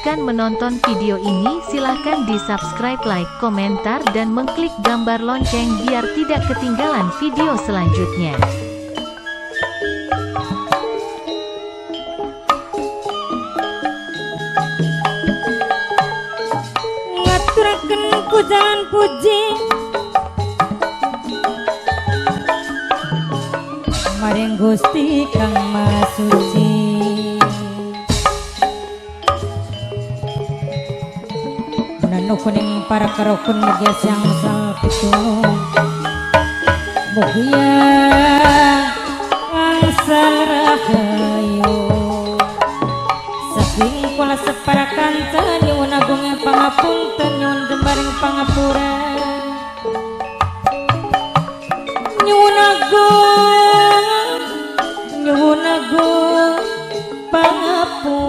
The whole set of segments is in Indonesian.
melanjutkan menonton video ini, silahkan di subscribe, like, komentar, dan mengklik gambar lonceng biar tidak ketinggalan video selanjutnya. Ngaturaken pujian puji maring Gusti Kang Maha Suci. Nanu kuning para karokun mugia siang sal pitulung mugia angsal rahayu saking kula separakan nyuwun agung pangapunten nyuwun jembaring pangapura nyuwun agung pangapunten.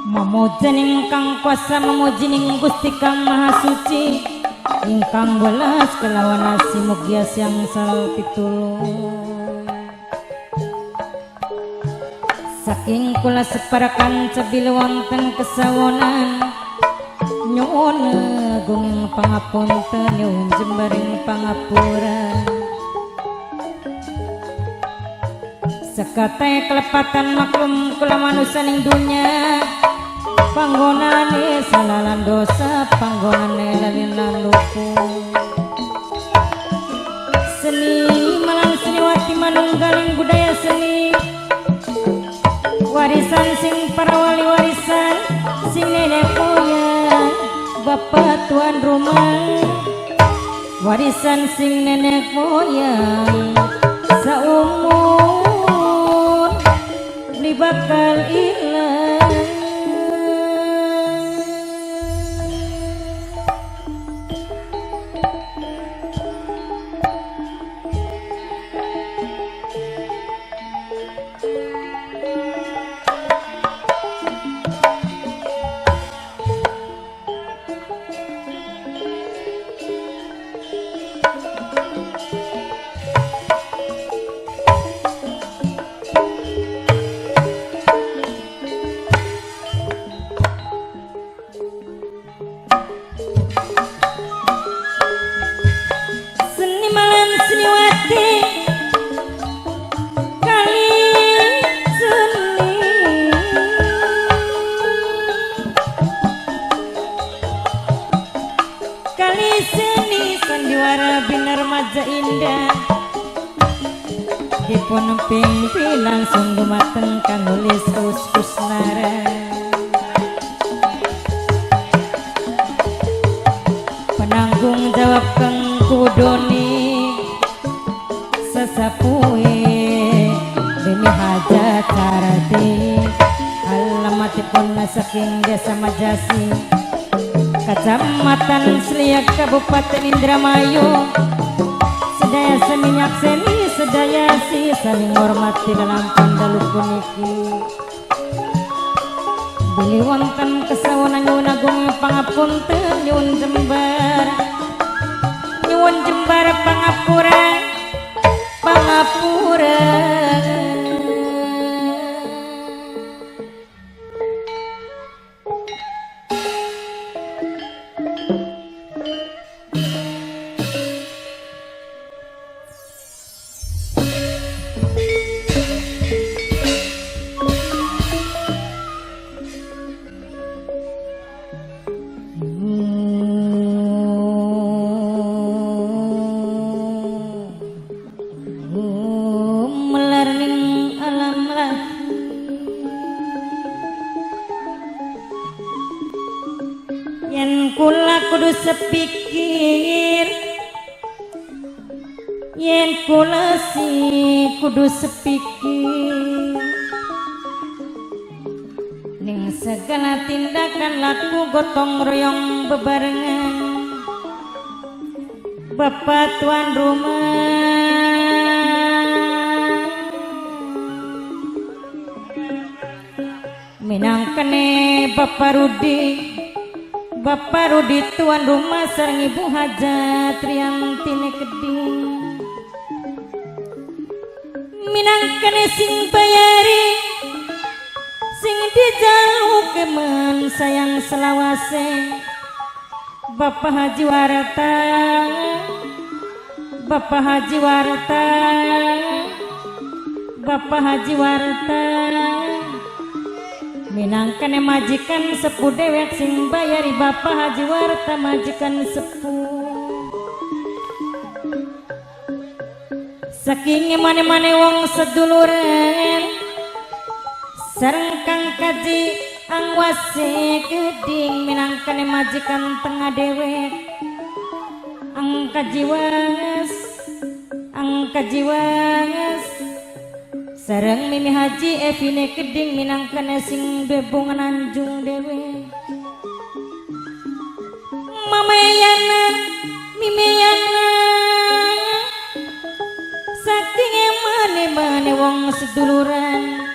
Memuji ingkang kuasa, memuji ning Gusti Kang Maha Suci, ingkang welas kelawan asi mugia siang sal pitulung. Saking kula separakan cebil wonten kesawonan, nyuwun agung pangapunten nyuwun jembaring pangapura. Sekate kelepatan maklum kula manusia ning dunya, panggonane salalan dosa, panggonane lalinan lupu. Seni malang seniwati manunggaling budaya seni, warisan sing para wali warisan, sing nenek moyang bapak tuan rumah, warisan sing nenek moyang saumur bakal ilang. Indah dipun pimpi langsung dumateng kang nulis Kusnara, penanggung jawab kang kudoni sesapuhe demi hajat carati alamatipun saking desa Majasi Kecamatan Seliak Kabupaten Indramayu. Sedaya seminyak seni sedaya si saling hormati dalam pandalu puniki. Bili wonten kesawonan nyuwun agung pangapunten nyuwun jembar pangapura yen kula kudu sepikir, yen kula si kudu sepikir ning segala tindakan laku gotong royong bebarengan. Bapak tuan rumah minangkene Bapak Rudi tuan rumah sareng Ibu Hajat Riantine Keding minangkene sing bayari sing dijalukeun sayang selawase Bapak Haji Warta, Bapak Haji Warta, Bapak Haji Warta minangkene majikan sepuh dewek sing bayari Bapak Haji Warta majikan sepuh saking mane-mane wong seduluran sareng Kang Kaji Angwase Keding minangkane majikan tengah dewek Ang Kaji Was sareng Mimi Haji Evine Keding minangkane sing bebongan anjung dewek Mamayana Mimiyana saking mane-mane wong seduluran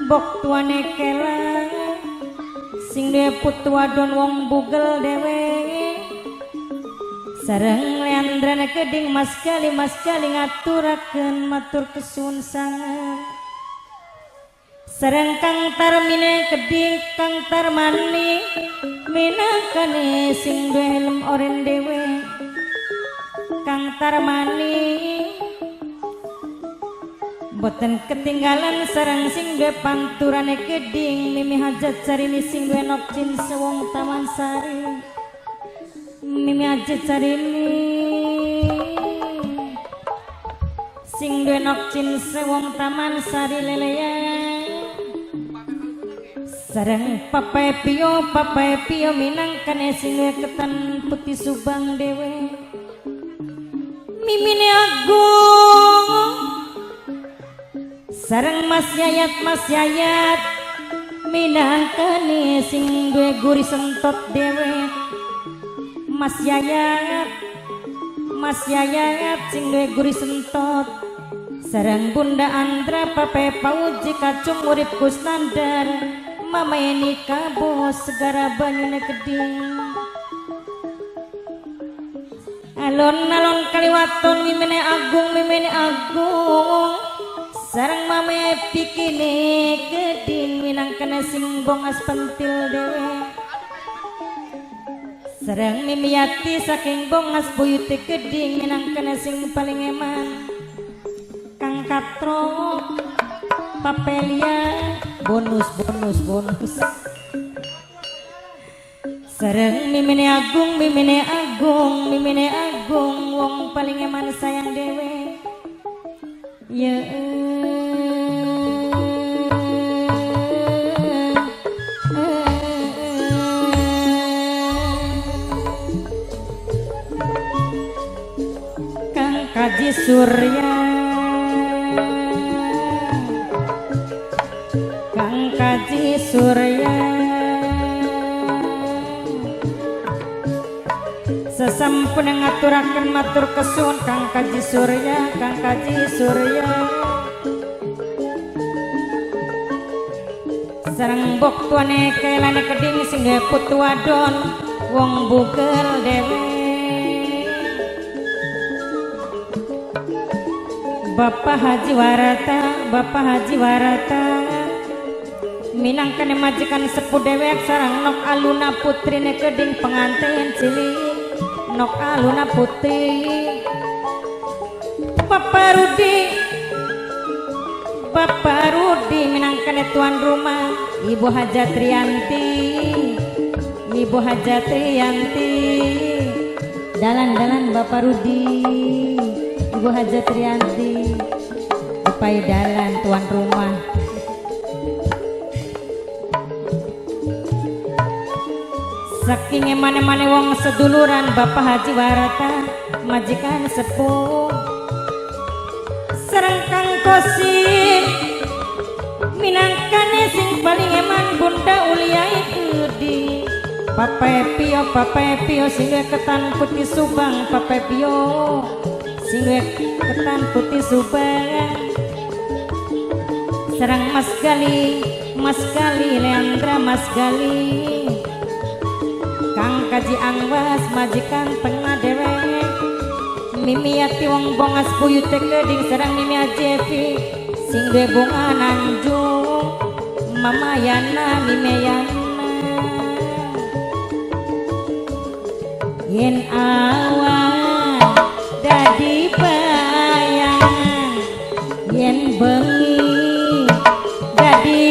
bok tuane kela sing de putu wadon wong bugel dewe sareng Leandrana Keding mas kali ngaturakeun matur kesuwun sanget sareng Kang Tarmine Keding Kang Tarmani minangkane sing duwe helm oren dewe Kang Tarmani boten ketinggalan sareng sing duwe panturane Keding Mimi Hajat Sarini sing duwe nokcin sewong Taman Sari Mimi Hajat Sarini sing duwe nokcin sewong Taman Sari leleyan sareng Papai Pio minangkane sing duwe ketan putih Subang dewe Mimine Agung sareng Mas Yayat minangkane sing duwe guri sentot dewe Mas Yayat sing duwe guri sentot sareng Bunda Andra Pape Pauji Kacung urip Kusnandar Mama Eni Kabo segara banyune Keding alon-alon kaliwaton Mimine Agung sareng Mame Pikine Keding minangkane sing bongas pentil dewe sareng Mimiati saking bongas buyute Keding minangkane sing paling eman Kang Katro Papelia bonus sareng Mimine Agung wong paling eman sayang dewe ya Kang Kaji Surya sesampun ngaturaken matur kesuwun Kang Kaji Surya sareng bok tuane kelane Keding sing duwe putu wadon wong bugel dewe Bapak Haji Warata minangkane majikan sepuh dewek sareng Nok Aluna putrine Keding pengantin cilik Nok Aluna putri Bapak Rudi minangkane tuan rumah Ibu Hajat Rianti dalan Bapak Rudi Ibu Hajat Rianti upai dalan tuan rumah saking emane-mane wong seduluran Bapak Haji Warata majikan sepuh sareng Kang Kosim minangkane sing paling eman Bunda Uliai Gede Pape Pio sing ketan putih Subang Pape Pio sing ketan putih Subang sareng Mas Gali Leandra Mas Gali Kang Kaji Angwas majikan tengah dewek Mimi Yati wong bongas buyut keding sareng Mimi Ajevi sing duwe bunga Nanjung Mama Yana Mimi Yana yen awan dadi bayangan yen bengi dadi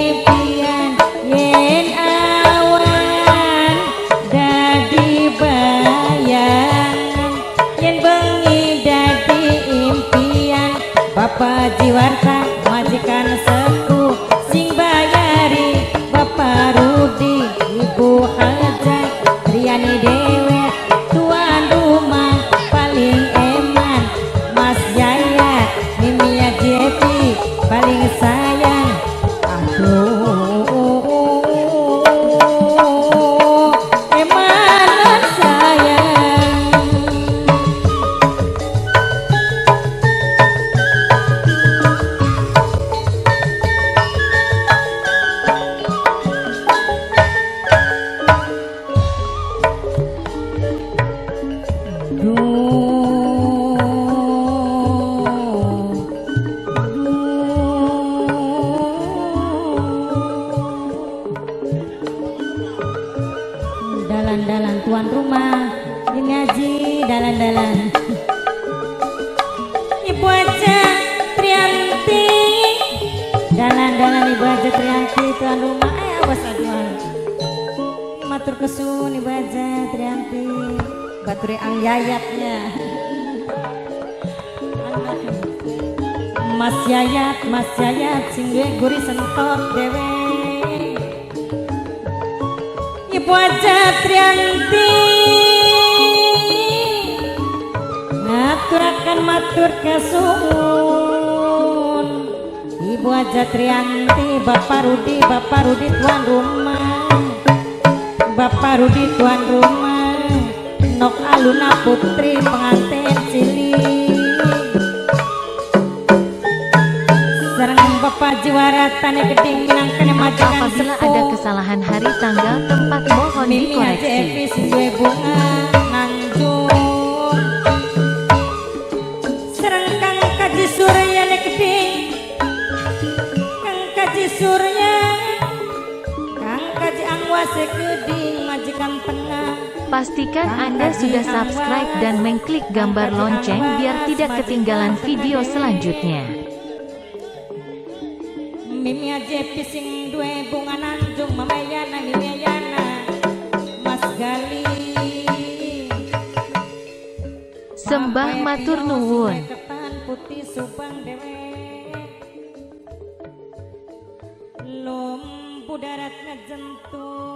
impian yen awan dadi bayangan yen bengi dadi impian Bapak Jiwarta majikan sepuh sing bayari Bapak Rudi Ibu Hajat Riani Dewek tuan rumah paling eman Mas Yaya Mimi Jepi paling sayang aduh emanan sayang dalan-dalan tuan rumah ini ngaji dalan-dalan Ibu Aja Trianti dalan-dalan Ibu Aja Trianti tuan rumah awas aduan matur kesun Ibu Aja Trianti baturi ang yayatnya Mas Yayat sing duwe guri sentot dewe Ibu Aja Trianti ngaturaken matur kesuwun Ibu Aja Trianti Bapak Rudi tuan rumah Bapak Rudi tuan rumah Nok Aluna Putri pengantin cilik sareng Bapak Jiwaratane Geding minangkane majikan Apabila sepuh ada kesalahan hari tanggal tempat mohon Mimi dikoreksi. Evi sing bunga Nanjung sareng Kang Kaji Surya ne Geding Kang Kaji Surya Kang Kaji Angwase Geding majikan tengah Pastikan Anda sudah subscribe dan mengklik gambar lonceng biar tidak ketinggalan video selanjutnya. Mimi Ajepi sing duwe bunga Nanjung Mama Yana Mimi Yana Mas Gali Sembah matur nuwun. ketan putih Subang dewek Lumbu darat ngejentuh